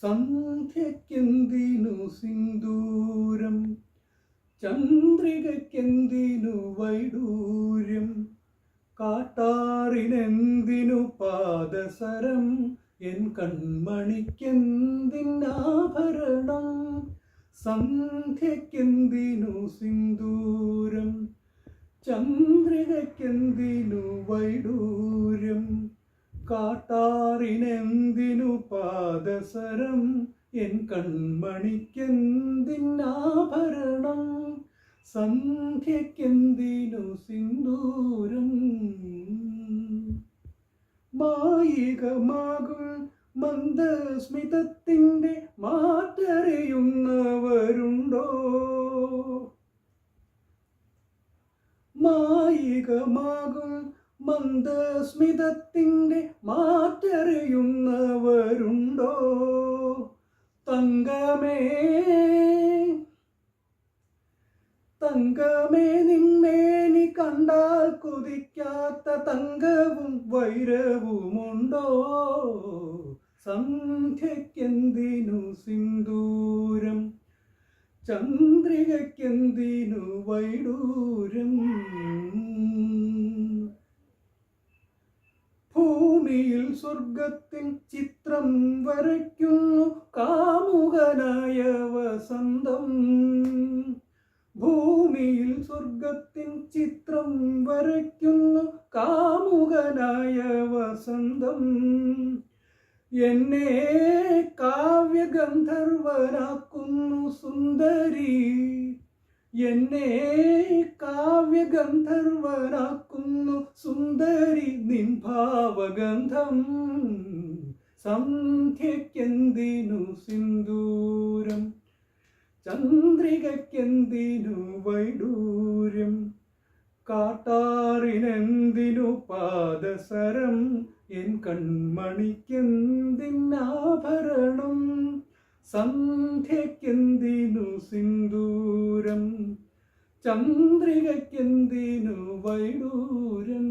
സന്ധ്യക്കെന്തിനു സിന്ദൂരം, ചന്ദ്രികയ്ക്കെന്തിനു വൈഡൂര്യം, കാട്ടാറിനെന്തിനു പാദസരം, N കൺമണിക്കെന്തിനാഭരണം. സന്ധ്യക്കെന്തിനു സിന്ദൂരം, ചന്ദ്രികയ്ക്കെന്തിനു വൈഡൂര്യം, കാട്ടാറിനെന്തിനു പാദസരം, N കൺമണിക്കെന്തിനാഭരണം. സന്ധ്യക്കെന്തിനു സിന്ദൂരം. മായികമാകും മന്ദസ്മിതത്തിൻ്റെ മാറ്ററിയുന്നവരുണ്ടോ? മായികമാകും മന്ദസ്മിതത്തിൻ്റെ മാറ്ററിയുന്നവരുണ്ടോ? തങ്കമേ തങ്കമേ നിന്മേനി കണ്ടാൽ കൊതിക്കാത്ത തങ്കവും വൈരവുമുണ്ടോ? സന്ധ്യക്കെന്തിനു സിന്ദൂരം, ചന്ദ്രികയ്ക്കെന്തിനു വൈഡൂര്യം. ഭൂമിയിൽ സ്വർഗത്തിൻ ചിത്രം വരയ്ക്കുന്നു കാമുകനായ വസന്തം. ഭൂമിയിൽ സ്വർഗത്തിൻ ചിത്രം വരയ്ക്കുന്നു കാമുകനായ വസന്തം. എന്നെ കാവ്യഗന്ധർവനാക്കുന്നു സുന്ദരി, എന്നെ കാവ്യഗന്ധർവനാക്കുന്നു സുന്ദരി നിൻ ഭാവഗന്ധം. സന്ധ്യക്കെന്തിനു സിന്ദൂരം, ചന്ദ്രികയ്ക്കെന്തിനു വൈഡൂര്യം, കാട്ടാറിനെന്തിനു പാദസരം, എൻ കൺമണിക്കെന്തിനാഭരണം. സന്ധ്യക്കെന്തിനു സിന്ദൂരം, ചന്ദ്രികയ്ക്കെന്തിനു വൈഡൂര്യം.